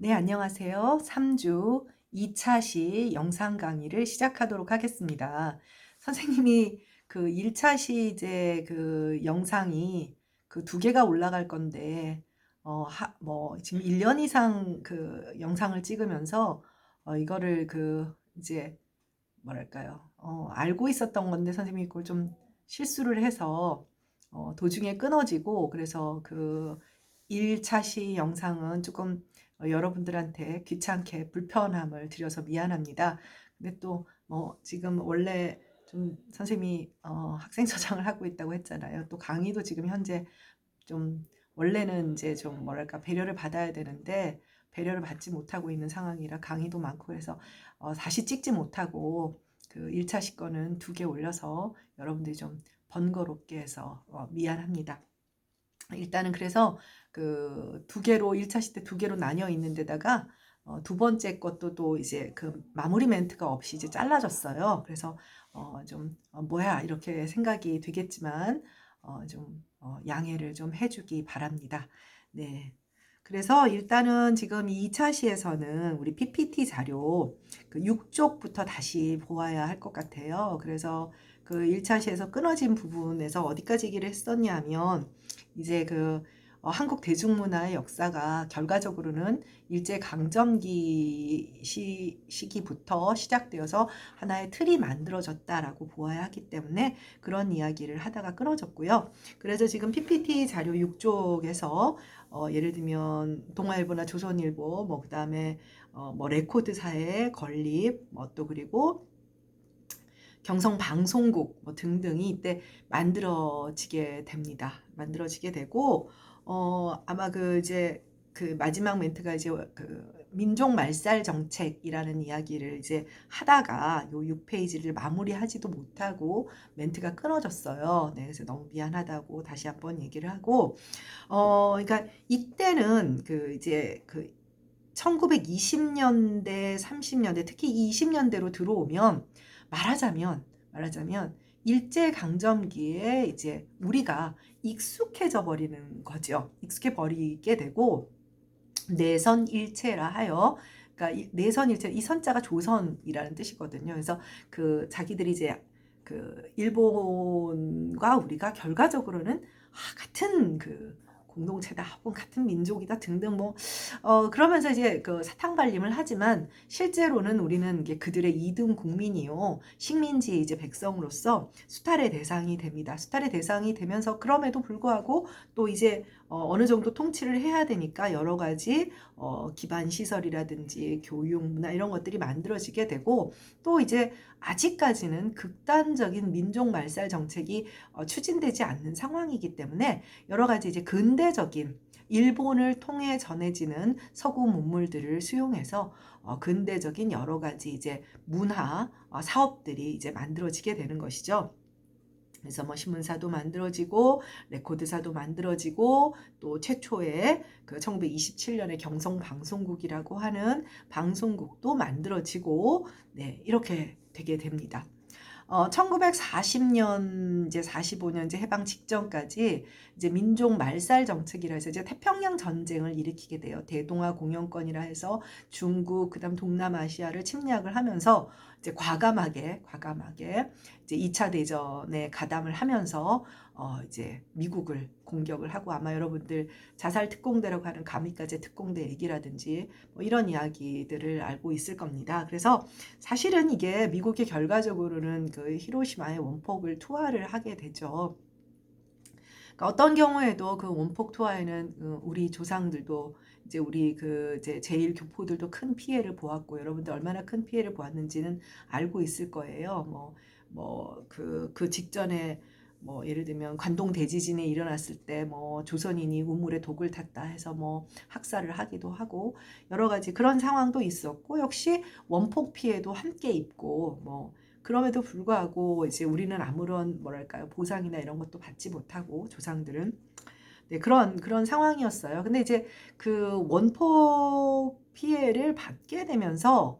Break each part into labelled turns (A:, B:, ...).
A: 네, 안녕하세요. 3주 2차 시 영상 강의를 시작하도록 하겠습니다. 선생님이 그 1차 시 이제 그 영상이 그 두 개가 올라갈 건데, 지금 1년 이상 그 영상을 찍으면서, 이거를 그 이제 뭐랄까요. 알고 있었던 건데 선생님이 그걸 좀 실수를 해서 도중에 끊어지고, 그래서 그 1차 시 영상은 조금 여러분들한테 귀찮게 불편함을 드려서 미안합니다. 근데 또 지금 원래 좀 선생님이 학생처장을 하고 있다고 했잖아요. 또 강의도 지금 현재 좀 원래는 이제 좀 뭐랄까 배려를 받아야 되는데 배려를 받지 못하고 있는 상황이라 강의도 많고 그래서 다시 찍지 못하고 그 1차 시권은 두 개 올려서 여러분들이 좀 번거롭게 해서 미안합니다. 일단은 그래서 그 두 개로 1차 시 때 두 개로 나뉘어 있는 데다가 두 번째 것도 또 이제 그 마무리 멘트가 없이 이제 잘라졌어요. 그래서 좀 뭐야 이렇게 생각이 되겠지만 좀 양해를 좀 해주기 바랍니다. 네. 그래서 일단은 지금 2차 시에서는 우리 PPT 자료 그 6쪽부터 다시 보아야 할 것 같아요. 그래서 그 1차 시에서 끊어진 부분에서 어디까지 얘기를 했었냐면 이제 그 한국 대중문화의 역사가 결과적으로는 일제강점기 시기부터 시작되어서 하나의 틀이 만들어졌다라고 보아야 하기 때문에 그런 이야기를 하다가 끊어졌고요. 그래서 지금 PPT 자료 6쪽에서 예를 들면 동아일보나 조선일보, 뭐 그다음에 뭐 레코드사의 건립, 뭐 또 그리고 경성방송국 뭐 등등이 이때 만들어지게 됩니다. 만들어지게 되고 아마 그 이제 그 마지막 멘트가 이제 그 민족 말살 정책이라는 이야기를 이제 하다가 요 6페이지를 마무리하지도 못하고 멘트가 끊어졌어요. 네, 그래서 너무 미안하다고 다시 한번 얘기를 하고 그러니까 이때는 그 이제 그 1920년대, 30년대, 특히 20년대로 들어오면 말하자면 일제강점기에 이제 우리가 익숙해져 버리는 거죠. 익숙해 버리게 되고 내선일체라 하여 그러니까 내선일체 이 선자가 조선이라는 뜻이거든요. 그래서 그 자기들이 이제 그 일본과 우리가 결과적으로는 같은 그 공동체다 혹은 같은 민족이다 등등 그러면서 이제 그 사탕발림을 하지만 실제로는 우리는 이게 그들의 2등 국민이요 식민지 이제 백성으로서 수탈의 대상이 됩니다. 수탈의 대상이 되면서 그럼에도 불구하고 또 이제 어느 정도 통치를 해야 되니까 여러 가지 기반 시설이라든지 교육, 문화 이런 것들이 만들어지게 되고 또 이제 아직까지는 극단적인 민족 말살 정책이 추진되지 않는 상황이기 때문에 여러 가지 이제 근대적인 일본을 통해 전해지는 서구 문물들을 수용해서 근대적인 여러 가지 이제 문화 사업들이 이제 만들어지게 되는 것이죠. 그래서 뭐 신문사도 만들어지고 레코드사도 만들어지고 또 최초의 그 1927년에 경성방송국이라고 하는 방송국도 만들어지고 네, 이렇게 되게 됩니다. 1940년 이제 45년 이제 해방 직전까지 이제 민족 말살 정책이라 해서 이제 태평양 전쟁을 일으키게 돼요. 대동아 공영권이라 해서 중국 그다음 동남아시아를 침략을 하면서 이제 과감하게 이제 2차 대전에 가담을 하면서 이제 미국을 공격을 하고 아마 여러분들 자살 특공대라고 하는 가미카제 특공대 얘기라든지 뭐 이런 이야기들을 알고 있을 겁니다. 그래서 사실은 이게 미국이 결과적으로는 그 히로시마의 원폭을 투하를 하게 되죠. 그러니까 어떤 경우에도 그 원폭 투하에는 우리 조상들도 이제 우리 그 이제 제일 교포들도 큰 피해를 보았고 여러분들 얼마나 큰 피해를 보았는지는 알고 있을 거예요. 그 직전에 뭐 예를 들면 관동 대지진이 일어났을 때 뭐 조선인이 우물에 독을 탔다 해서 뭐 학살을 하기도 하고 여러 가지 그런 상황도 있었고 역시 원폭 피해도 함께 입고 뭐 그럼에도 불구하고 이제 우리는 아무런 뭐랄까요 보상이나 이런 것도 받지 못하고 조상들은 네, 그런 상황이었어요. 근데 이제 그 원폭 피해를 받게 되면서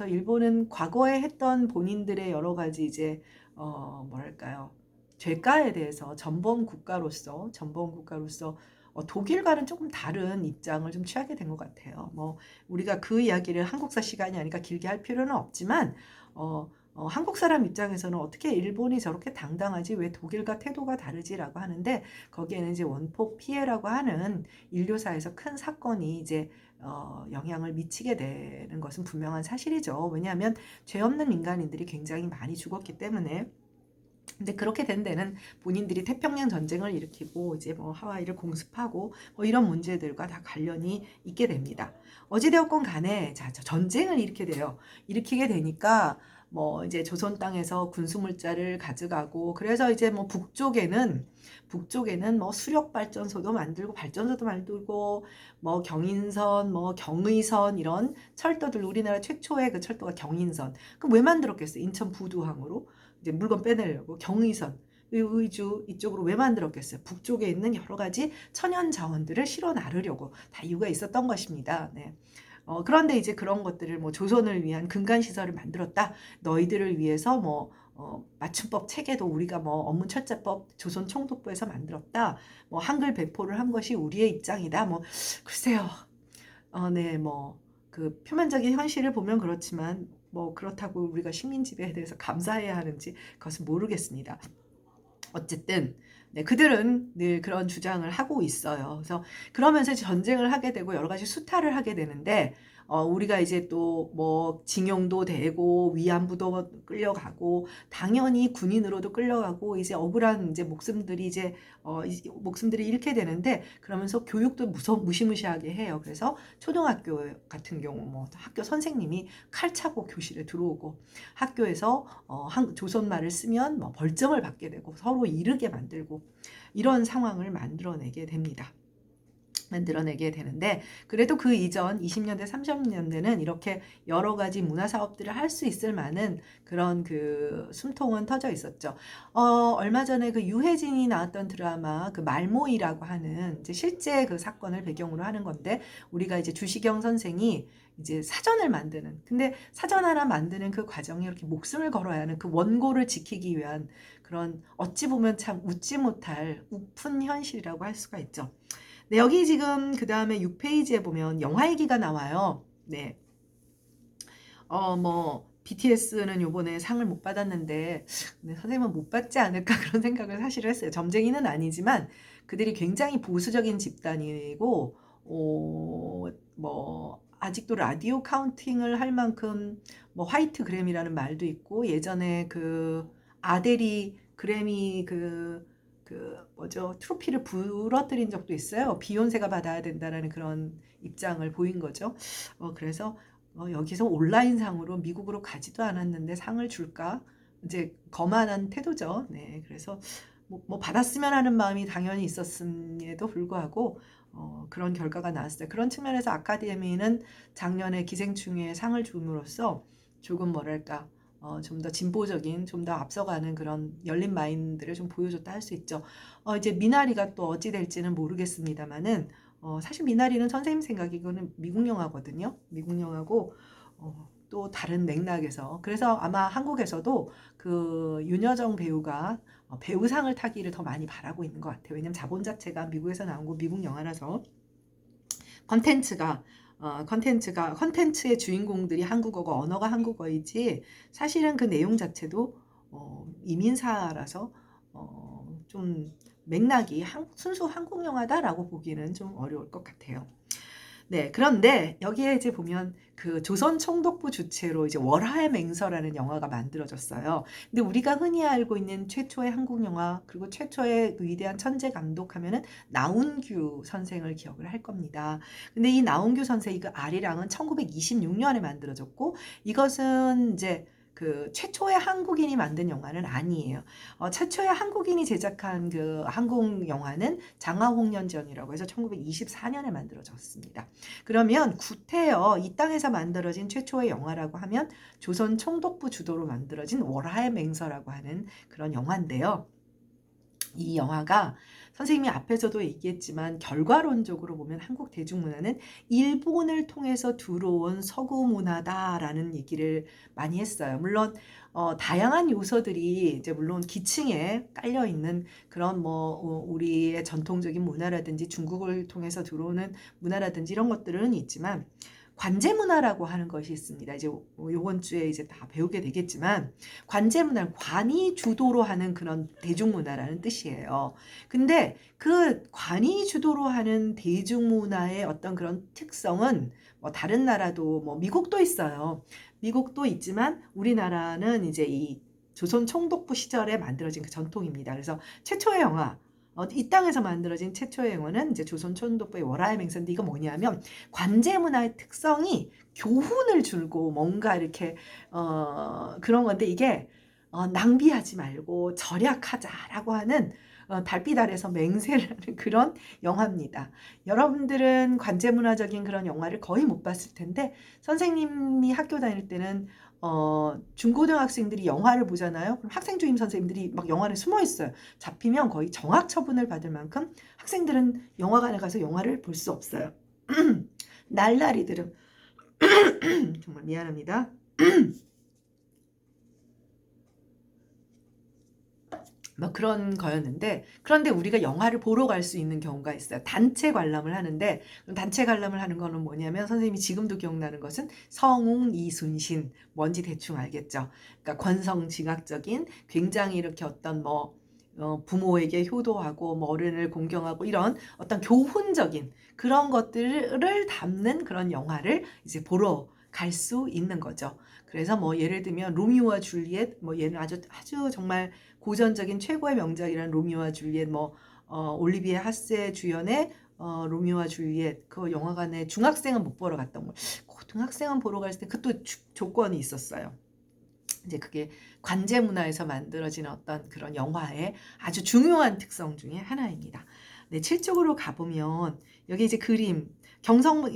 A: 일본은 과거에 했던 본인들의 여러 가지 이제 뭐랄까요 죄가에 대해서 전범 국가로서 독일과는 조금 다른 입장을 좀 취하게 된 것 같아요. 뭐 우리가 그 이야기를 한국사 시간이 아니니까 길게 할 필요는 없지만 한국 사람 입장에서는 어떻게 일본이 저렇게 당당하지? 왜 독일과 태도가 다르지라고 하는데 거기에는 이제 원폭 피해라고 하는 인류사에서 큰 사건이 이제 영향을 미치게 되는 것은 분명한 사실이죠. 왜냐하면 죄 없는 민간인들이 굉장히 많이 죽었기 때문에. 근데 그렇게 된 데는 본인들이 태평양 전쟁을 일으키고 이제 뭐 하와이를 공습하고 뭐 이런 문제들과 다 관련이 있게 됩니다. 어찌되었건 간에 자, 전쟁을 일으키게 되니까 뭐 이제 조선 땅에서 군수물자를 가져가고 그래서 이제 뭐 북쪽에는 뭐 수력 발전소도 만들고 발전소도 만들고 뭐 경인선, 뭐 경의선 이런 철도들 우리나라 최초의 그 철도가 경인선. 그럼 왜 만들었겠어요? 인천 부두항으로 이제 물건 빼내려고 경의선, 의주 이쪽으로 왜 만들었겠어요? 북쪽에 있는 여러 가지 천연 자원들을 실어 나르려고 다 이유가 있었던 것입니다. 네. 그런데 이제 그런 것들을 뭐 조선을 위한 근간 시설을 만들었다. 너희들을 위해서 뭐 맞춤법 체계도 우리가 뭐 업무철자법 조선 총독부에서 만들었다. 뭐 한글 배포를 한 것이 우리의 입장이다. 뭐 글쎄요. 네, 뭐 그 표면적인 현실을 보면 그렇지만 뭐 그렇다고 우리가 식민 지배에 대해서 감사해야 하는지 그것은 모르겠습니다. 어쨌든 네, 그들은 늘 그런 주장을 하고 있어요. 그래서 그러면서 전쟁을 하게 되고 여러 가지 수탈을 하게 되는데 우리가 이제 또 뭐 징용도 되고 위안부도 끌려가고 당연히 군인으로도 끌려가고 이제 억울한 이제 목숨들이 이제 목숨들이 잃게 되는데 그러면서 교육도 무시무시하게 해요. 그래서 초등학교 같은 경우 뭐 학교 선생님이 칼 차고 교실에 들어오고 학교에서 조선말을 쓰면 뭐 벌점을 받게 되고 서로 이르게 만들고 이런 상황을 만들어내게 되는데 그래도 그 이전 20년대 30년대는 이렇게 여러 가지 문화 사업들을 할 수 있을 만한 그런 그 숨통은 터져 있었죠. 얼마 전에 그 유해진이 나왔던 드라마 그 말모이라고 하는 이제 실제 그 사건을 배경으로 하는 건데 우리가 이제 주시경 선생이 이제 사전을 만드는 근데 사전 하나 만드는 그 과정이 이렇게 목숨을 걸어야 하는 그 원고를 지키기 위한 그런 어찌 보면 참 웃지 못할 우픈 현실이라고 할 수가 있죠. 네, 여기 지금 그 다음에 6페이지에 보면 영화 얘기가 나와요. 네. 뭐 BTS는 요번에 상을 못 받았는데 선생님은 못 받지 않을까 그런 생각을 사실 했어요. 점쟁이는 아니지만 그들이 굉장히 보수적인 집단이고 뭐 아직도 라디오 카운팅을 할 만큼 뭐 화이트 그래미라는 말도 있고 예전에 그 아델이 그래미 뭐죠 트로피를 부러뜨린 적도 있어요. 비욘세가 받아야 된다라는 그런 입장을 보인 거죠. 그래서 여기서 온라인상으로 미국으로 가지도 않았는데 상을 줄까? 이제 거만한 태도죠. 네, 그래서 뭐 받았으면 하는 마음이 당연히 있었음에도 불구하고 그런 결과가 나왔어요. 그런 측면에서 아카데미는 작년에 기생충에 상을 줌으로써 조금 뭐랄까 좀 더 진보적인, 좀 더 앞서가는 그런 열린 마인드를 좀 보여줬다 할 수 있죠. 이제 미나리가 또 어찌 될지는 모르겠습니다만은 사실 미나리는 선생님 생각에 이거는 미국 영화거든요. 미국 영화고 또 다른 맥락에서 그래서 아마 한국에서도 그 윤여정 배우가 배우상을 타기를 더 많이 바라고 있는 것 같아요. 왜냐면 자본 자체가 미국에서 나온 거 미국 영화라서 컨텐츠의 주인공들이 한국어고 언어가 한국어이지 사실은 그 내용 자체도 이민사라서 좀 맥락이 순수 한국 영화다라고 보기는 좀 어려울 것 같아요. 네, 그런데 여기에 이제 보면 그 조선 총독부 주최로 이제 월하의 맹서라는 영화가 만들어졌어요. 근데 우리가 흔히 알고 있는 최초의 한국 영화 그리고 최초의 위대한 천재 감독 하면은 나운규 선생을 기억을 할 겁니다. 근데 이 나운규 선생이 그 아리랑은 1926년에 만들어졌고 이것은 이제 그 최초의 한국인이 만든 영화는 아니에요. 최초의 한국인이 제작한 그 한국 영화는 장화홍련전이라고 해서 1924년에 만들어졌습니다. 그러면 구태여 이 땅에서 만들어진 최초의 영화라고 하면 조선 총독부 주도로 만들어진 월하의 맹서라고 하는 그런 영화인데요. 이 영화가 선생님이 앞에서도 얘기했지만 결과론적으로 보면 한국 대중문화는 일본을 통해서 들어온 서구 문화다라는 얘기를 많이 했어요. 물론 다양한 요소들이 이제 물론 기층에 깔려 있는 그런 뭐 우리의 전통적인 문화라든지 중국을 통해서 들어오는 문화라든지 이런 것들은 있지만 관제 문화라고 하는 것이 있습니다. 이제 요번 주에 이제 다 배우게 되겠지만 관제 문화는 관이 주도로 하는 그런 대중문화라는 뜻이에요. 근데 그 관이 주도로 하는 대중문화의 어떤 그런 특성은 뭐 다른 나라도 뭐 미국도 있어요. 미국도 있지만 우리나라는 이제 이 조선 총독부 시절에 만들어진 그 전통입니다. 그래서 최초의 영화 이 땅에서 만들어진 최초의 영화는 이제 조선 총독부의 월화의 맹세인데 이거 뭐냐면 관제 문화의 특성이 교훈을 줄고 뭔가 이렇게 그런 건데 이게 낭비하지 말고 절약하자라고 하는 달빛 아래서 맹세를 하는 그런 영화입니다. 여러분들은 관제문화적인 그런 영화를 거의 못 봤을 텐데 선생님이 학교 다닐 때는 중고등학생들이 영화를 보잖아요. 그럼 학생주임 선생님들이 막 영화를 숨어 있어요. 잡히면 거의 정학 처분을 받을 만큼 학생들은 영화관에 가서 영화를 볼 수 없어요. 날라리들은 정말 미안합니다. 뭐 그런 거였는데 그런데 우리가 영화를 보러 갈 수 있는 경우가 있어요. 단체 관람을 하는데 단체 관람을 하는 거는 뭐냐면 선생님이 지금도 기억나는 것은 성웅 이순신 뭔지 대충 알겠죠. 그러니까 권성징악적인 굉장히 이렇게 어떤 뭐 부모에게 효도하고 뭐 어른을 공경하고 이런 어떤 교훈적인 그런 것들을 담는 그런 영화를 이제 보러 갈 수 있는 거죠. 그래서 뭐 예를 들면 로미오와 줄리엣 뭐 얘는 아주 정말 고전적인 최고의 명작이란 로미오와 줄리엣 뭐 올리비에 하세 주연의 로미오와 줄리엣 그 영화관에 중학생은 못 보러 갔던 걸 고등학생은 보러 갈 때 그것도 조건이 있었어요. 이제 그게 관제 문화에서 만들어진 어떤 그런 영화의 아주 중요한 특성 중에 하나입니다. 네, 7쪽으로 가보면 여기 이제 그림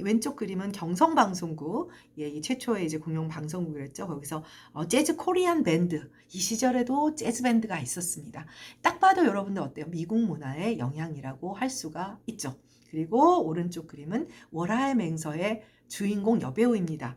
A: 왼쪽 그림은 경성방송국 이 최초의 이제 공영 방송국이었죠. 거기서 재즈 코리안 밴드 이 시절에도 재즈 밴드가 있었습니다. 딱 봐도 여러분들 어때요? 미국 문화의 영향이라고 할 수가 있죠. 그리고 오른쪽 그림은 월화의 맹서의 주인공 여배우입니다.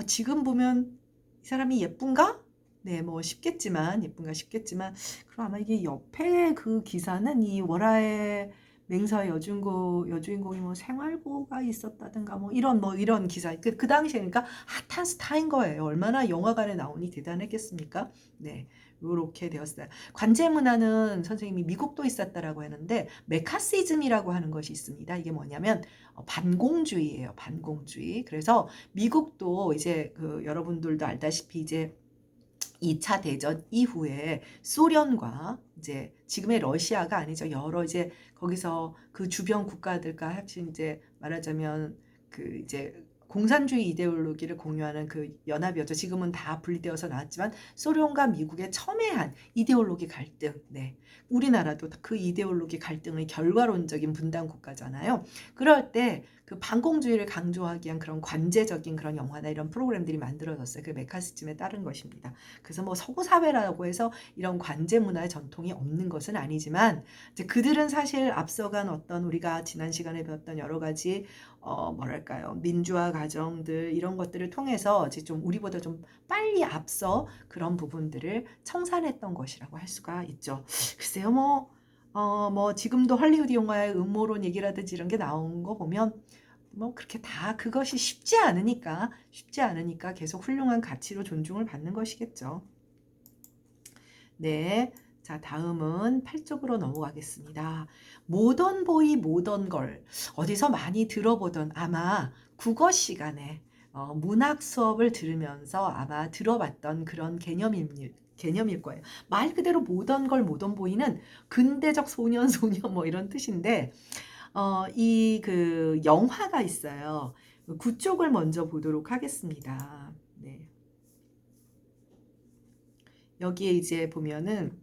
A: 지금 보면 이 사람이 예쁜가? 네, 뭐 예쁜가 싶겠지만 그럼 아마 이게 옆에 그 기사는 이 월화의 맹서의 여주인공이 뭐 생활고가 있었다든가 뭐 이런 기사 그 당시에 그러니까 핫한 스타인 거예요. 얼마나 영화관에 나오니 대단했겠습니까? 네. 요렇게 되었어요. 관제 문화는 선생님이 미국도 있었다라고 하는데 메카시즘이라고 하는 것이 있습니다. 이게 뭐냐면 반공주의예요. 반공주의. 그래서 미국도 이제 그 여러분들도 알다시피 이제 2차 대전 이후에 소련과 이제 지금의 러시아가 아니죠. 여러 이제 거기서 그 주변 국가들과 합친 이제 말하자면 그 이제 공산주의 이데올로기를 공유하는 그 연합이었죠. 지금은 다 분리되어서 나왔지만 소련과 미국의 첨예한 이데올로기 갈등. 네. 우리나라도 그 이데올로기 갈등의 결과론적인 분단 국가잖아요. 그럴 때 그 반공주의를 강조하기 위한 그런 관제적인 그런 영화나 이런 프로그램들이 만들어졌어요. 그 메카시즘에 따른 것입니다. 그래서 뭐 서구 사회라고 해서 이런 관제 문화의 전통이 없는 것은 아니지만 이제 그들은 사실 앞서간 어떤 우리가 지난 시간에 배웠던 여러 가지 뭐랄까요 민주화 과정들 이런 것들을 통해서 이제 좀 우리보다 좀 빨리 앞서 그런 부분들을 청산했던 것이라고 할 수가 있죠. 글쎄요 뭐 지금도 헐리우드 영화의 음모론 얘기라든지 이런 게 나온 거 보면 뭐 그렇게 다 그것이 쉽지 않으니까 계속 훌륭한 가치로 존중을 받는 것이겠죠. 네. 자, 다음은 8쪽으로 넘어가겠습니다. 모던보이 모던걸 어디서 많이 들어보던 아마 국어 시간에 문학 수업을 들으면서 아마 들어봤던 그런 개념일 거예요. 말 그대로 모던걸 모던보이는 근대적 소년 소녀 뭐 이런 뜻인데 이 그 영화가 있어요. 9쪽을 먼저 보도록 하겠습니다. 네. 여기에 이제 보면은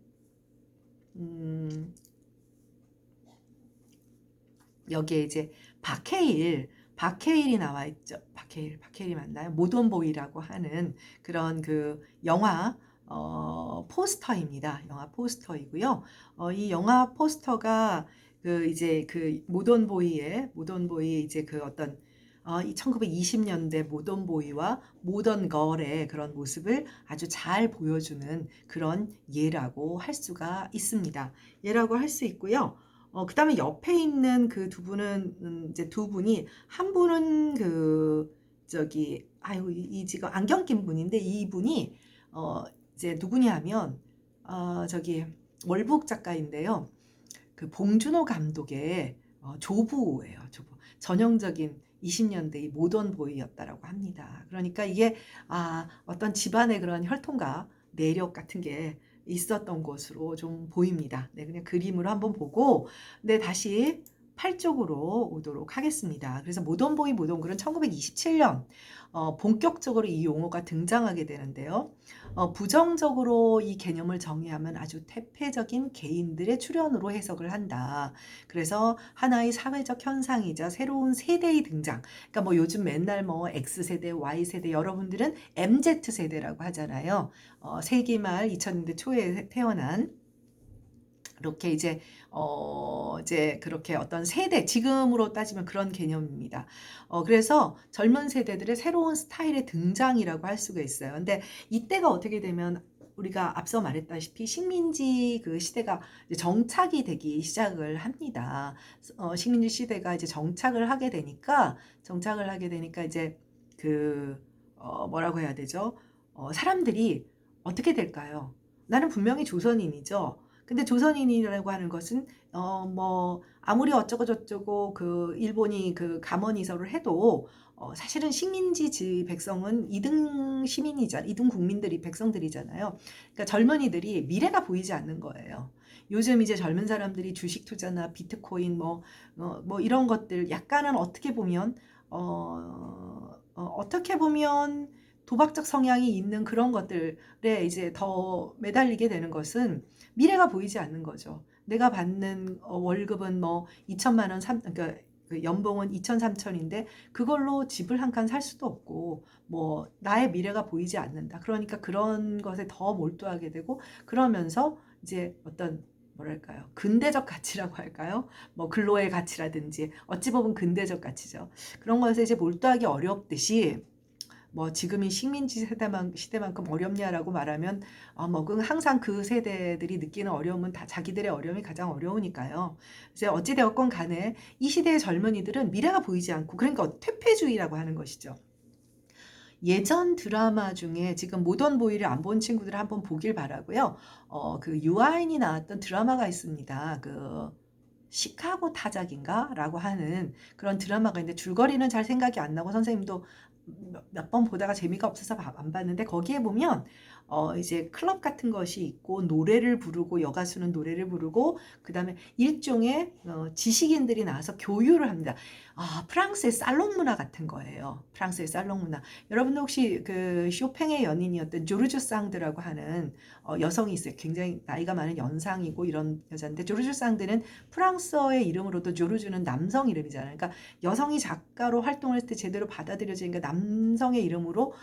A: 여기에 이제 박해일이 나와 있죠. 박해일 맞나요? 모던보이라고 하는 그런 그 영화 포스터입니다. 영화 포스터이고요. 이 영화 포스터가 그 이제 그 모던보이의 이제 그 어떤 이 1920년대 모던보이와 모던 걸의 그런 모습을 아주 잘 보여주는 그런 예라고 할 수가 있습니다. 예라고 할 수 있고요. 그다음에 옆에 있는 그 두 분은 이제 두 분이 한 분은 그 저기 아유 이 지금 안경 낀 분인데 이분이 어 이제 누구냐 하면 저기 월북 작가인데요. 그 봉준호 감독의 조부예요. 조부. 전형적인 20년대 이 모던 보이였다라고 합니다. 그러니까 이게 어떤 집안의 그런 혈통과 내력 같은 게 있었던 것으로 좀 보입니다. 네, 그냥 그림으로 한번 보고 네, 다시 8쪽으로 오도록 하겠습니다. 그래서 모던 보이 모던 글은 1927년 본격적으로 이 용어가 등장하게 되는데요. 부정적으로 이 개념을 정의하면 아주 태폐적인 개인들의 출현으로 해석을 한다. 그래서 하나의 사회적 현상이자 새로운 세대의 등장. 그러니까 뭐 요즘 맨날 뭐 X세대, Y세대, 여러분들은 MZ세대라고 하잖아요. 세기 말 2000년대 초에 태어난 이렇게 이제 그렇게 어떤 세대, 지금으로 따지면 그런 개념입니다. 그래서 젊은 세대들의 새로운 스타일의 등장이라고 할 수가 있어요. 근데 이때가 어떻게 되면 우리가 앞서 말했다시피 식민지 그 시대가 이제 정착이 되기 시작을 합니다. 식민지 시대가 이제 정착을 하게 되니까 이제 그, 뭐라고 해야 되죠? 사람들이 어떻게 될까요? 나는 분명히 조선인이죠. 근데 조선인이라고 하는 것은 뭐 아무리 어쩌고 저쩌고 그 일본이 그 감언이설을 해도 사실은 식민지 백성은 2등 시민이자 2등 국민들이 백성들이잖아요. 그러니까 젊은이들이 미래가 보이지 않는 거예요. 요즘 이제 젊은 사람들이 주식 투자나 비트코인 뭐 이런 것들 약간은 어떻게 보면 도박적 성향이 있는 그런 것들에 이제 더 매달리게 되는 것은 미래가 보이지 않는 거죠. 내가 받는 월급은 뭐 2천만 원, 그러니까 그 연봉은 2천, 3천인데 그걸로 집을 한 칸 살 수도 없고 뭐 나의 미래가 보이지 않는다. 그러니까 그런 것에 더 몰두하게 되고 그러면서 이제 어떤 뭐랄까요? 근대적 가치라고 할까요? 뭐 근로의 가치라든지 어찌 보면 근대적 가치죠. 그런 것에 이제 몰두하기 어렵듯이 뭐 지금이 식민지 시대만큼 어렵냐라고 말하면 뭐 항상 그 세대들이 느끼는 어려움은 다 자기들의 어려움이 가장 어려우니까요. 이제 어찌 되었건 간에 이 시대의 젊은이들은 미래가 보이지 않고 그러니까 퇴폐주의라고 하는 것이죠. 예전 드라마 중에 지금 모던 보이를 안 본 친구들은 한번 보길 바라고요. 그 유아인이 나왔던 드라마가 있습니다. 그 시카고 타작인가라고 하는 그런 드라마가 있는데 줄거리는 잘 생각이 안 나고 선생님도 몇 번 보다가 재미가 없어서 안 봤는데 거기에 보면 이제 클럽 같은 것이 있고 노래를 부르고 여가수는 노래를 부르고 그다음에 일종의 지식인들이 나와서 교류를 합니다. 프랑스의 살롱 문화 같은 거예요. 프랑스의 살롱 문화. 여러분도 혹시 그 쇼팽의 연인이었던 조르주 상드라고 하는 여성이 있어요. 굉장히 나이가 많은 연상이고 이런 여자인데 조르주 상드는 프랑스어의 이름으로도 조르주는 남성 이름이잖아요. 그러니까 여성이 작가로 활동을 했을 때 제대로 받아들여지니까 남성의 이름으로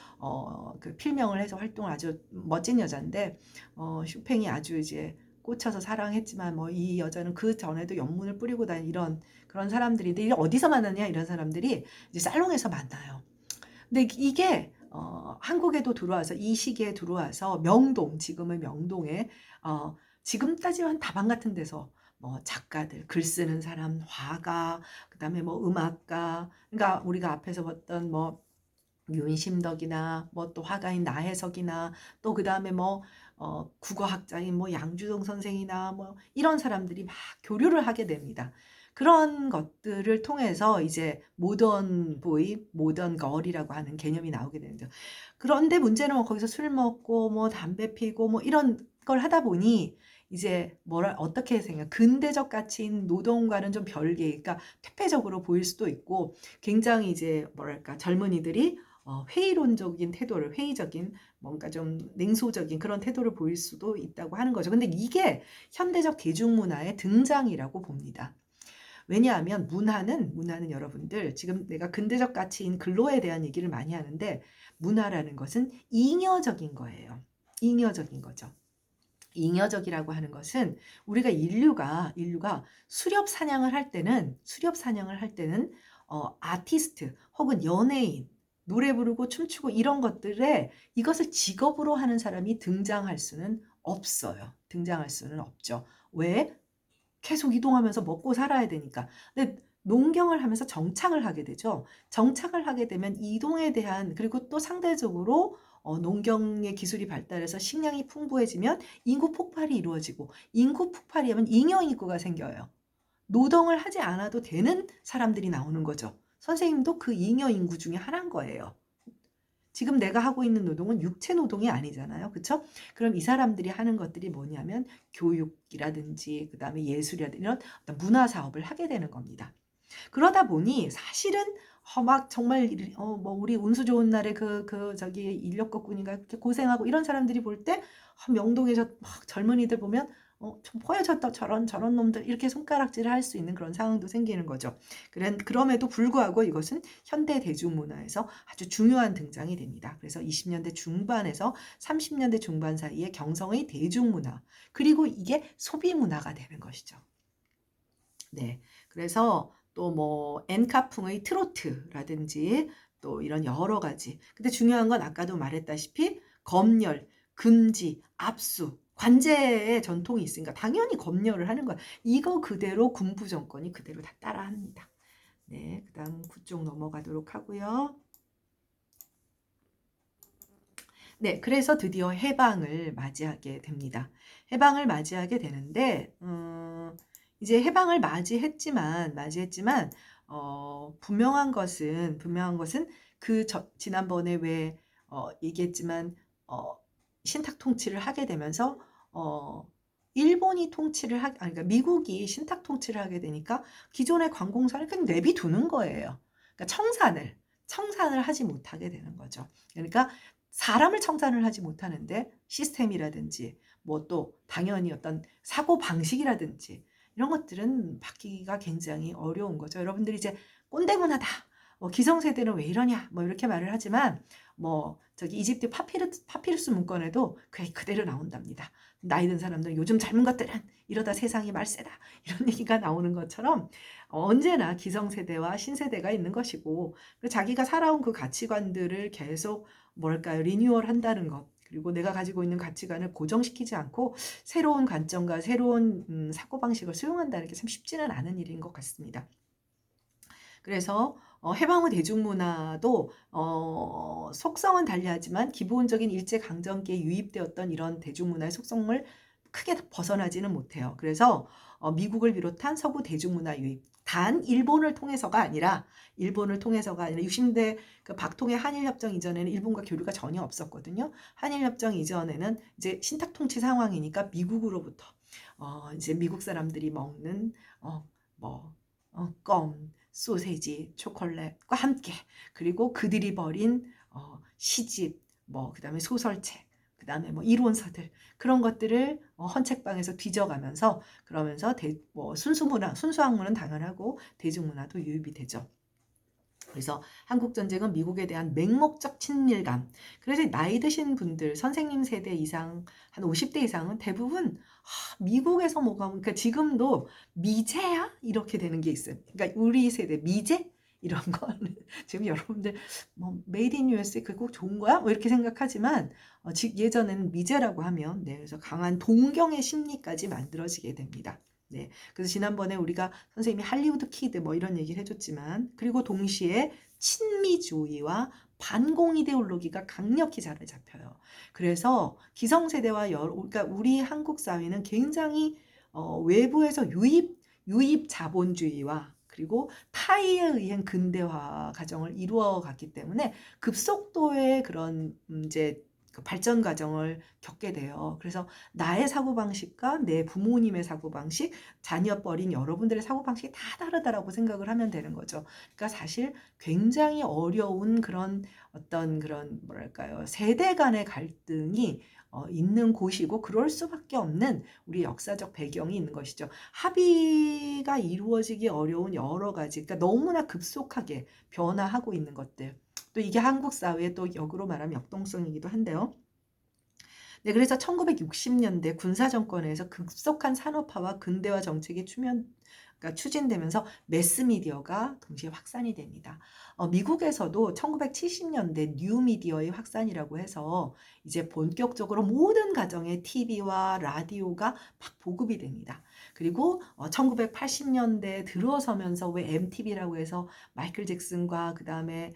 A: 그 필명을 해서 활동을 아주 멋진 여자인데 쇼팽이 아주 이제 꽂혀서 사랑했지만 뭐 이 여자는 그 전에도 연문을 뿌리고 다닌 이런 그런 사람들인데 이게 어디서 만나냐 이런 사람들이 이제 살롱에서 만나요. 근데 이게 한국에도 들어와서 이 시기에 들어와서 명동 지금의 명동에 지금 따지면 다방 같은 데서 뭐 작가들 글 쓰는 사람 화가 그다음에 뭐 음악가 그러니까 우리가 앞에서 봤던 뭐 윤심덕이나 뭐 또 화가인 나혜석이나 또 그다음에 뭐 국어학자인 뭐 양주동 선생이나 뭐 이런 사람들이 막 교류를 하게 됩니다. 그런 것들을 통해서 이제 모던 보이, 모던 걸이라고 하는 개념이 나오게 되죠. 그런데 문제는 뭐 거기서 술 먹고 뭐 담배 피고 뭐 이런 걸 하다 보니 이제 어떻게 생각 근대적 가치인 노동과는 좀 별개, 그러니까 퇴폐적으로 보일 수도 있고 굉장히 이제 뭐랄까 젊은이들이 회의적인 뭔가 좀 냉소적인 그런 태도를 보일 수도 있다고 하는 거죠. 근데 이게 현대적 대중문화의 등장이라고 봅니다. 왜냐하면 문화는 여러분들 지금 내가 근대적 가치인 근로에 대한 얘기를 많이 하는데 문화라는 것은 잉여적인 거예요. 잉여적인 거죠. 잉여적이라고 하는 것은 우리가 인류가 수렵 사냥을 할 때는 아티스트 혹은 연예인, 노래 부르고 춤추고 이런 것들에 이것을 직업으로 하는 사람이 등장할 수는 없어요. 등장할 수는 없죠. 왜? 계속 이동하면서 먹고 살아야 되니까. 근데 농경을 하면서 정착을 하게 되죠. 정착을 하게 되면 이동에 대한, 그리고 또 상대적으로 농경의 기술이 발달해서 식량이 풍부해지면 인구 폭발이 이루어지고, 인구 폭발이 하면 잉여 인구가 생겨요. 노동을 하지 않아도 되는 사람들이 나오는 거죠. 선생님도 그 잉여 인구 중에 하나인 거예요. 지금 내가 하고 있는 노동은 육체 노동이 아니잖아요. 그쵸? 그럼 이 사람들이 하는 것들이 뭐냐면 교육이라든지 그다음에 예술이라든지 이런 어떤 문화 사업을 하게 되는 겁니다. 그러다 보니 사실은 막 정말 뭐 우리 운수 좋은 날에 저기 인력거꾼인가 이렇게 고생하고 이런 사람들이 볼 때 명동에 막 젊은이들 보면 좀 보여졌다 저런 놈들 이렇게 손가락질을 할 수 있는 그런 상황도 생기는 거죠. 그럼에도 불구하고 이것은 현대 대중문화에서 아주 중요한 등장이 됩니다. 그래서 20년대 중반에서 30년대 중반 사이에 경성의 대중문화 그리고 이게 소비문화가 되는 것이죠. 네, 그래서 또 뭐 엔카풍의 트로트라든지 또 이런 여러 가지. 근데 중요한 건 아까도 말했다시피 검열, 금지, 압수, 관제의 전통이 있으니까 당연히 검열을 하는 거야. 이거 그대로 군부 정권이 그대로 다 따라합니다. 네, 그다음 9쪽 넘어가도록 하고요. 네, 그래서 드디어 해방을 맞이하게 됩니다. 해방을 맞이하게 되는데, 이제 해방을 맞이했지만, 분명한 것은 지난번에 왜, 얘기했지만, 어, 신탁 통치를 하게 되면서, 일본이 그러니까 미국이 신탁 통치를 하게 되니까 기존의 관공서를 그냥 내비두는 거예요. 그러니까 청산을 하지 못하게 되는 거죠. 그러니까 사람을 청산을 하지 못하는데 시스템이라든지 뭐 또 당연히 어떤 사고 방식이라든지 이런 것들은 바뀌기가 굉장히 어려운 거죠. 여러분들이 이제 꼰대 문화다. 기성세대는 왜 이러냐? 뭐 이렇게 말을 하지만 뭐 저기 이집트 파피루스 문건에도 그게 그대로 나온답니다. 나이 든 사람들은 요즘 젊은 것들은 이러다 세상이 말세다. 이런 얘기가 나오는 것처럼 언제나 기성세대와 신세대가 있는 것이고 자기가 살아온 그 가치관들을 계속 뭐랄까요? 리뉴얼 한다는 것. 그리고 내가 가지고 있는 가치관을 고정시키지 않고 새로운 관점과 새로운 사고방식을 수용한다는 게 참 쉽지는 않은 일인 것 같습니다. 그래서 해방 후 대중문화도 속성은 달리하지만 기본적인 일제강점기에 유입되었던 이런 대중문화의 속성을 크게 벗어나지는 못해요. 그래서 미국을 비롯한 서구 대중문화 유입, 단 일본을 통해서가 아니라 60대 그 박통의 한일협정 이전에는 일본과 교류가 전혀 없었거든요. 한일협정 이전에는 이제 신탁통치 상황이니까 미국으로부터 이제 미국 사람들이 먹는 껌, 소세지, 초콜릿과 함께 그리고 그들이 벌인 시집, 그다음에 소설책, 그다음에 뭐 이론서들 그런 것들을 헌책방에서 뒤져가면서 그러면서 순수학문은 당연하고 대중문화도 유입이 되죠. 그래서 한국전쟁은 미국에 대한 맹목적 친밀감. 그래서 나이 드신 분들, 선생님 세대 이상, 한 50대 이상은 대부분 미국에서 그러니까 지금도 미제야? 이렇게 되는 게 있어요. 그러니까 우리 세대 미제? 이런 거는 지금 여러분들 뭐 메이드 인 USA 그거 꼭 좋은 거야? 뭐 이렇게 생각하지만 예전에는 미제라고 하면 그래서 강한 동경의 심리까지 만들어지게 됩니다. 네. 그래서 지난번에 우리가 선생님이 할리우드 키드 뭐 이런 얘기를 해줬지만 그리고 동시에 친미주의와 반공 이데올로기가 강력히 자리 잡혀요. 그래서 기성세대와 그러니까 우리 한국 사회는 굉장히 외부에서 유입 자본주의와 그리고 타의에 의한 근대화 과정을 이루어갔기 때문에 급속도의 그런 이제 그 발전 과정을 겪게 돼요. 그래서 나의 사고방식과 내 부모님의 사고방식, 자녀뻘인 여러분들의 사고방식이 다 다르다라고 생각을 하면 되는 거죠. 그러니까 사실 굉장히 어려운 그런 어떤 그런 뭐랄까요. 세대 간의 갈등이 있는 곳이고 그럴 수밖에 없는 우리 역사적 배경이 있는 것이죠. 합의가 이루어지기 어려운 여러 가지, 그러니까 너무나 급속하게 변화하고 있는 것들. 또 이게 한국 사회의 또 역으로 말하면 역동성이기도 한데요. 네, 그래서 1960년대 군사 정권에서 급속한 산업화와 근대화 정책이 그러니까 추진되면서 매스미디어가 동시에 확산이 됩니다. 미국에서도 1970년대 뉴미디어의 확산이라고 해서 이제 본격적으로 모든 가정에 TV와 라디오가 막 보급이 됩니다. 그리고 1980년대 들어서면서 왜 MTV라고 해서 마이클 잭슨과 그 다음에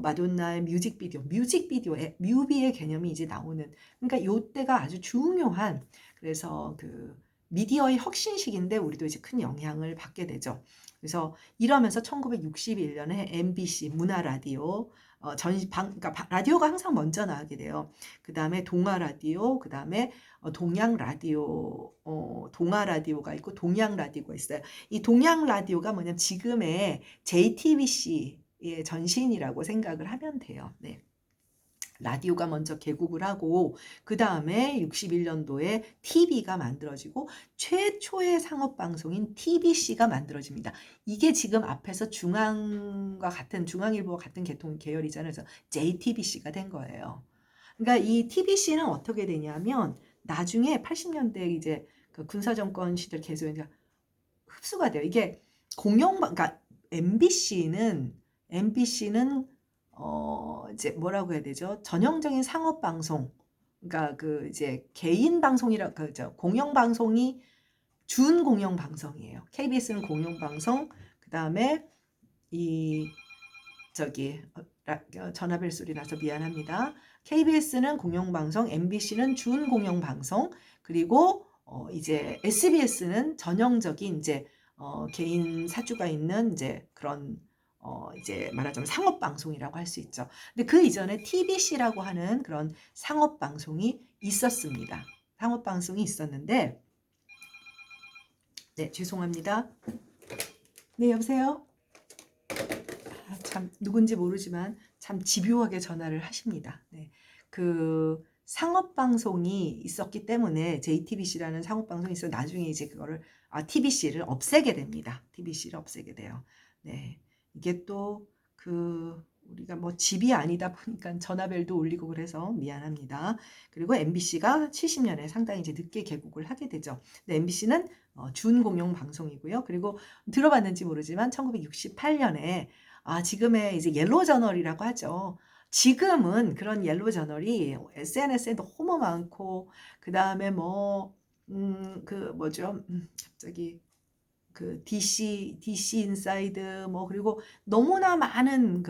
A: 마돈나의 뮤직비디오의 뮤비의 개념이 이제 나오는, 그러니까 요때가 아주 중요한, 그래서 그 미디어의 혁신식인데 우리도 이제 큰 영향을 받게 되죠. 그래서 이러면서 1961년에 MBC 문화 라디오 그러니까 라디오가 항상 먼저 나가게 돼요. 그 다음에 동아 라디오, 그 다음에 동양 라디오, 동아 라디오가 있고 동양 라디오가 있어요. 이 동양 라디오가 뭐냐면 지금의 JTBC의 전신이라고 생각을 하면 돼요. 네. 라디오가 먼저 개국을 하고 그 다음에 61년도에 TV가 만들어지고 최초의 상업방송인 TBC가 만들어집니다. 이게 지금 앞에서 중앙일보와 같은 계열이잖아요. 그래서 JTBC가 된 거예요. 그러니까 이 TBC는 어떻게 되냐면 나중에 80년대 이제 그 군사정권 시절 계속에 흡수가 돼요. 이게 그러니까 MBC는 이제 뭐라고 해야 되죠? 전형적인 상업 방송. 그러니까 그 이제 개인 방송이라 그죠? 공영 방송이 준 공영 방송이에요. KBS는 공영 방송. 그다음에 이 저기 전화벨 소리 나서 미안합니다. KBS는 공영 방송, MBC는 준 공영 방송. 그리고 이제 SBS는 전형적인 이제 개인 사주가 있는 이제 그런 이제 말하자면 상업 방송이라고 할 수 있죠. 근데 그 이전에 TBC라고 하는 그런 상업 방송이 있었습니다. 상업 방송이 있었는데, 네, 죄송합니다. 네, 여보세요? 참 누군지 모르지만 참 집요하게 전화를 하십니다. 네. 그 상업 방송이 있었기 때문에 JTBC라는 상업 방송이 있어 나중에 이제 그거를 TBC를 없애게 됩니다. TBC를 없애게 돼요. 네. 이게 또 우리가 뭐 집이 아니다 보니까 전화벨도 울리고 그래서 미안합니다. 그리고 MBC가 70년에 상당히 이제 늦게 개국을 하게 되죠. 근데 MBC는 준공영 방송이고요. 그리고 들어봤는지 모르지만 1968년에 지금의 이제 옐로우 저널이라고 하죠. 지금은 그런 옐로우 저널이 SNS에 너무 많고, 그 다음에 그 뭐죠? 갑자기 그 DC 인사이드 그리고 너무나 많은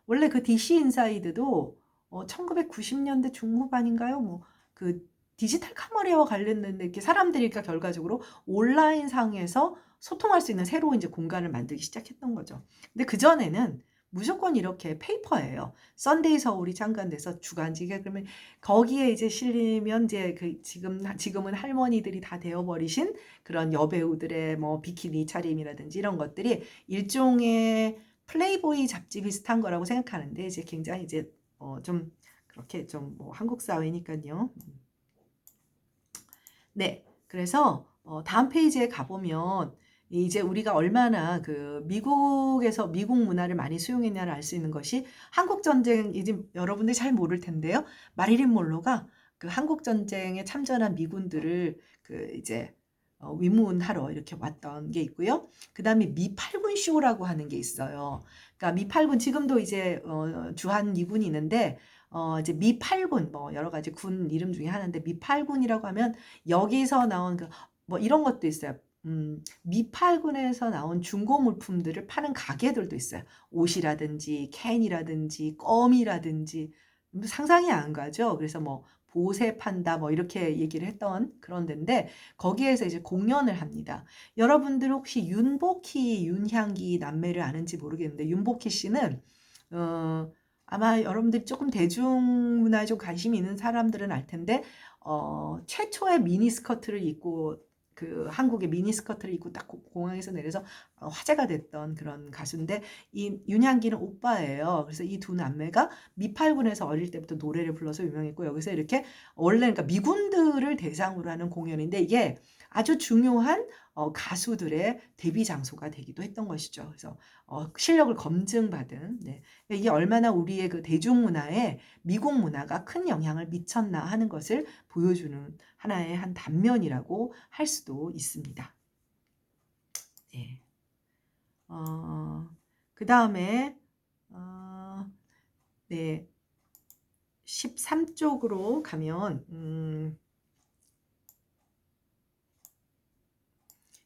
A: 원래 그 DC 인사이드도 1990년대 중후반인가요? 그 디지털 카메라와 관련된 이렇게 사람들이 그러니까 결과적으로 온라인 상에서 소통할 수 있는 새로운 이제 공간을 만들기 시작했던 거죠. 근데 그전에는 무조건 이렇게 페이퍼예요. 썬데이 서울이 창간돼서 주간지게 그러면 거기에 이제 실리면 이제 지금은 할머니들이 다 되어버리신 그런 여배우들의 비키니 차림이라든지 이런 것들이 일종의 플레이보이 잡지 비슷한 거라고 생각하는데 이제 굉장히 이제 좀 그렇게 좀 한국 사회니까요. 네, 그래서 다음 페이지에 가보면 이제 우리가 얼마나 미국에서 미국 문화를 많이 수용했냐를 알 수 있는 것이 한국 전쟁, 이제 여러분들이 잘 모를 텐데요. 마릴린 monroe가 그 한국 전쟁에 참전한 미군들을 이제 위문하러 이렇게 왔던 게 있고요. 그 다음에 미8군 쇼라고 하는 게 있어요. 그러니까 미8군 지금도 이제 주한 2군이 있는데 이제 미8군 여러 가지 군 이름 중에 하나인데 미8군이라고 하면 여기서 나온 이런 것도 있어요. 미8군에서 나온 중고 물품들을 파는 가게들도 있어요. 옷이라든지 캔이라든지 껌이라든지 상상이 안 가죠. 그래서 보세 판다 이렇게 얘기를 했던 그런 데인데 거기에서 이제 공연을 합니다. 여러분들 혹시 윤복희, 윤향기 남매를 아는지 모르겠는데 윤복희 씨는 아마 여러분들이 조금 대중문화에 좀 관심이 있는 사람들은 알 텐데 최초의 미니스커트를 입고 한국의 미니스커트를 입고 딱 공항에서 내려서 화제가 됐던 그런 가수인데 이 윤향기는 오빠예요. 그래서 이 두 남매가 미8군에서 어릴 때부터 노래를 불러서 유명했고 여기서 이렇게 원래 그러니까 미군들을 대상으로 하는 공연인데 이게 아주 중요한 가수들의 데뷔 장소가 되기도 했던 것이죠. 그래서 실력을 검증받은 네. 이게 얼마나 우리의 그 대중문화에 미국 문화가 큰 영향을 미쳤나 하는 것을 보여주는 하나의 한 단면이라고 할 수도 있습니다. 네. 그다음에 네. 13쪽으로 가면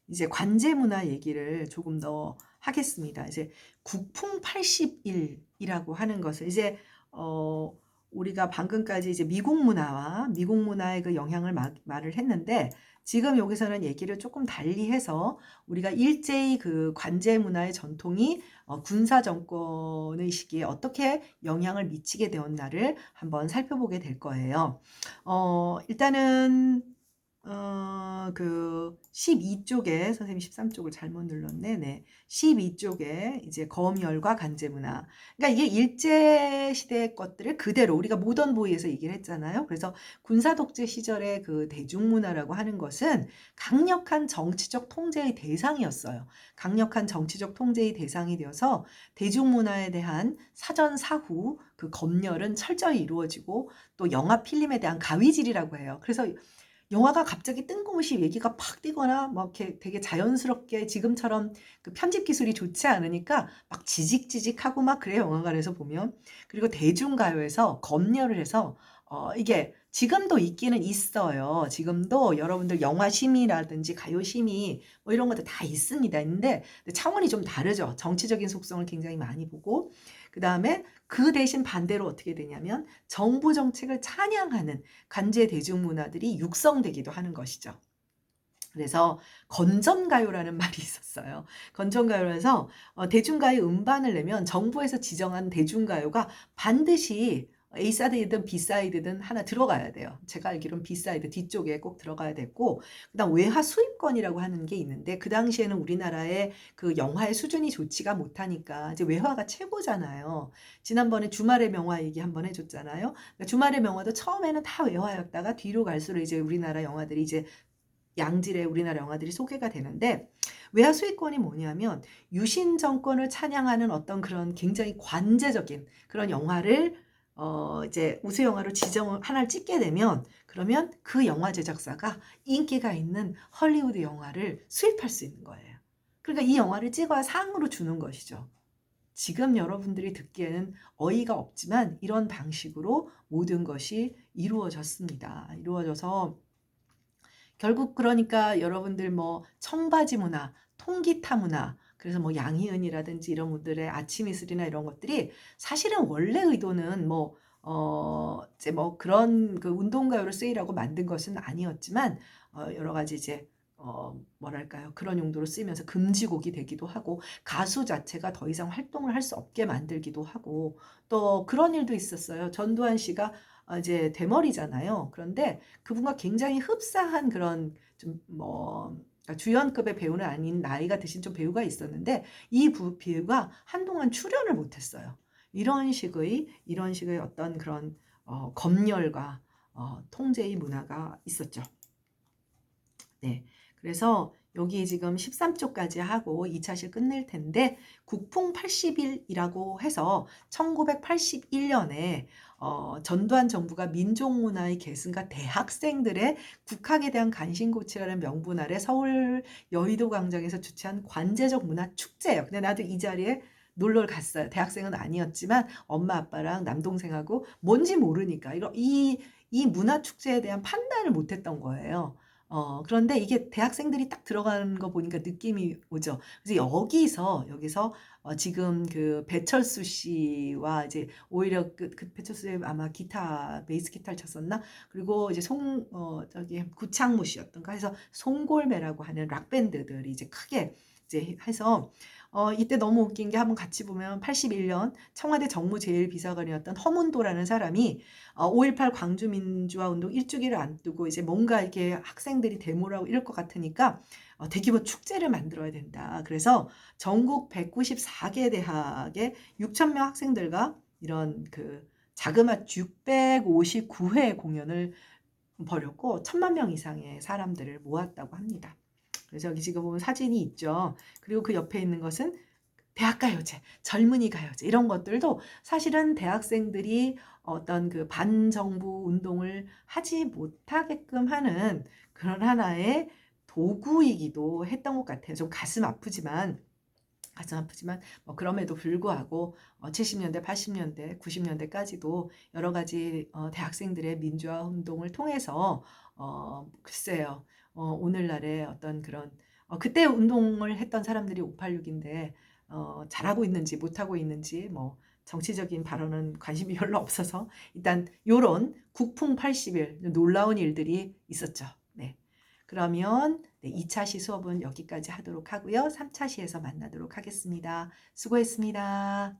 A: 이제 관제 문화 얘기를 조금 더 하겠습니다. 이제 국풍 81이라고 하는 것을 이제 우리가 방금까지 이제 미국 문화와 미국 문화의 그 영향을 말을 했는데 지금 여기서는 얘기를 조금 달리해서 우리가 일제히 그 관제 문화의 전통이 군사 정권의 시기에 어떻게 영향을 미치게 되었나를 한번 살펴보게 될 거예요. 일단은 그 12쪽에 선생님 13쪽을 잘못 눌렀네. 네. 12쪽에 이제 검열과 간제문화. 그러니까 이게 일제 시대 것들을 그대로 우리가 모던 보이에서 얘기를 했잖아요. 그래서 군사 독재 시절의 그 대중문화라고 하는 것은 강력한 정치적 통제의 대상이었어요. 강력한 정치적 통제의 대상이 되어서 대중문화에 대한 사전 사후 그 검열은 철저히 이루어지고 또 영화 필름에 대한 가위질이라고 해요. 그래서 영화가 갑자기 뜬금없이 얘기가 팍 뛰거나 막 이렇게 되게 자연스럽게 지금처럼 그 편집 기술이 좋지 않으니까 막 지직지직하고 막 그래요, 영화관에서 보면. 그리고 대중가요에서 검열을 해서 이게 지금도 있기는 있어요. 지금도 여러분들 영화심의라든지 가요심의 뭐 이런 것도 다 있습니다. 있는데 차원이 좀 다르죠. 정치적인 속성을 굉장히 많이 보고 그다음에 그 대신 반대로 어떻게 되냐면 정부 정책을 찬양하는 관제 대중문화들이 육성되기도 하는 것이죠. 그래서 건전가요라는 말이 있었어요. 건전가요라서 대중가요 음반을 내면 정부에서 지정한 대중가요가 반드시 A사이드든 B사이드든 하나 들어가야 돼요. 제가 알기로는 B사이드 뒤쪽에 꼭 들어가야 됐고 그다음 외화 수입권이라고 하는 게 있는데 그 당시에는 우리나라의 그 영화의 수준이 좋지가 못하니까 이제 외화가 최고잖아요. 지난번에 주말의 명화 얘기 한번 해줬잖아요. 그러니까 주말의 명화도 처음에는 다 외화였다가 뒤로 갈수록 이제 우리나라 영화들이 이제 양질의 우리나라 영화들이 소개가 되는데 외화 수익권이 뭐냐면 유신 정권을 찬양하는 어떤 그런 굉장히 관제적인 그런 영화를 이제 우수 영화로 지정을 하나를 찍게 되면 그러면 그 영화 제작사가 인기가 있는 헐리우드 영화를 수입할 수 있는 거예요. 그러니까 이 영화를 찍어야 상으로 주는 것이죠. 지금 여러분들이 듣기에는 어이가 없지만 이런 방식으로 모든 것이 이루어졌습니다. 이루어져서 결국 그러니까 여러분들 뭐 청바지 문화, 통기타 문화, 그래서 뭐 양희은이라든지 이런 분들의 아침 이슬이나 이런 것들이 사실은 원래 의도는 뭐 이제 뭐 그런 그 운동가요를 쓰이라고 만든 것은 아니었지만 여러 가지 이제 뭐랄까요 그런 용도로 쓰이면서 금지곡이 되기도 하고 가수 자체가 더 이상 활동을 할 수 없게 만들기도 하고 또 그런 일도 있었어요. 전두환 씨가 이제 대머리잖아요. 그런데 그분과 굉장히 흡사한 그런 좀뭐 그러니까 주연급의 배우는 아닌 나이가 드신 좀 배우가 있었는데 이 배우가 한동안 출연을 못했어요. 이런 식의 어떤 그런 검열과 통제의 문화가 있었죠. 네. 그래서 여기 지금 13쪽까지 하고 2차실 끝낼 텐데 국풍 80일이라고 해서 1981년에 전두환 정부가 민족문화의 계승과 대학생들의 국학에 대한 관심고취라는 명분 아래 서울 여의도 광장에서 주최한 관제적 문화 축제예요. 근데 나도 이 자리에 놀러 갔어요. 대학생은 아니었지만 엄마 아빠랑 남동생하고 뭔지 모르니까 이 문화 축제에 대한 판단을 못했던 거예요. 그런데 이게 대학생들이 딱 들어가는 거 보니까 느낌이 오죠. 그래서 여기서 지금 그 배철수 씨와 이제 오히려 그 배철수 씨 아마 베이스 기타를 쳤었나? 그리고 이제 저기 구창모 씨였던가 해서 송골매라고 하는 락 밴드들이 이제 크게 이제 해서 이때 너무 웃긴 게 한번 같이 보면 81년 청와대 정무제일비서관이었던 허문도라는 사람이 5.18 광주민주화 운동 일주기를 앞두고 이제 뭔가 이렇게 학생들이 데모를 하고 이럴 것 같으니까 대규모 축제를 만들어야 된다. 그래서 전국 194개 대학의 6,000명 학생들과 이런 그 자그마치 659회 공연을 벌였고 1,000만 명 이상의 사람들을 모았다고 합니다. 그래서 여기 지금 보면 사진이 있죠. 그리고 그 옆에 있는 것은 대학가요제, 젊은이 가요제 이런 것들도 사실은 대학생들이 어떤 그 반정부 운동을 하지 못하게끔 하는 그런 하나의 도구이기도 했던 것 같아요. 좀 가슴 아프지만 뭐 그럼에도 불구하고 70년대, 80년대, 90년대까지도 여러 가지 대학생들의 민주화 운동을 통해서 글쎄요. 오늘날의 어떤 그런 그때 운동을 했던 사람들이 586인데 잘하고 있는지 못하고 있는지 뭐 정치적인 발언은 관심이 별로 없어서 일단 요런 국풍 80일 놀라운 일들이 있었죠. 네. 그러면 네, 2차 시 수업은 여기까지 하도록 하고요. 3차 시에서 만나도록 하겠습니다. 수고했습니다.